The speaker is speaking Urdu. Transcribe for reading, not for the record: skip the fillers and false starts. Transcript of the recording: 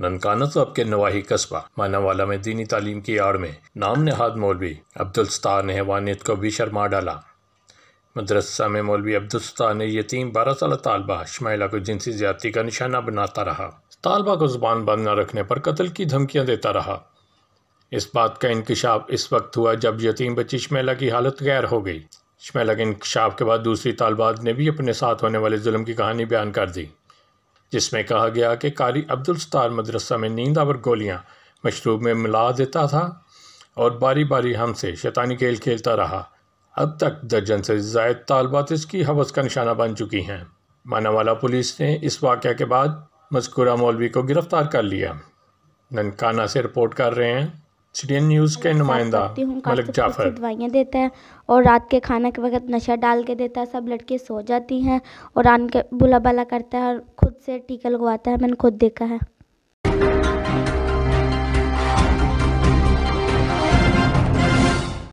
ننکانہ ضبط کے نواحی قصبہ ماناوالا میں دینی تعلیم کی آڑ میں نام نہاد مولوی عبدالستار نے حیوانیت کو بھی شرما ڈالا۔ مدرسہ میں مولوی عبدالستار نے یتیم 12 سالہ طالبہ شمائلہ کو جنسی زیادتی کا نشانہ بناتا رہا۔ طالبہ کو زبان بند نہ رکھنے پر قتل کی دھمکیاں دیتا رہا۔ اس بات کا انکشاف اس وقت ہوا جب یتیم بچی شمائلہ کی حالت غیر ہو گئی۔ شمائلہ کے انکشاف کے بعد دوسری طالبات نے بھی اپنے ساتھ ہونے والے ظلم کی کہانی بیان کر دی، جس میں کہا گیا کہ قاری عبدالستار مدرسہ میں نیند آور گولیاں مشروب میں ملا دیتا تھا اور باری باری ہم سے شیطانی کھیل کھیلتا رہا۔ اب تک درجن سے زائد طالبات اس کی ہوس کا نشانہ بن چکی ہیں۔ ماناوالا پولیس نے اس واقعہ کے بعد مذکورہ مولوی کو گرفتار کر لیا۔ ننکانہ سے رپورٹ کر رہے ہیں سی ڈی این نیوز کے نمائندہ ملک جعفر۔ دوائیاں دیتا ہے اور رات کے کھانے کے وقت نشہ ڈال کے دیتا ہے، سب لڑکیاں سو جاتی ہیں اور آن کے بلا بلا کرتا ہے اور خود سے ٹیکا لگواتا ہے، میں نے خود دیکھا ہے۔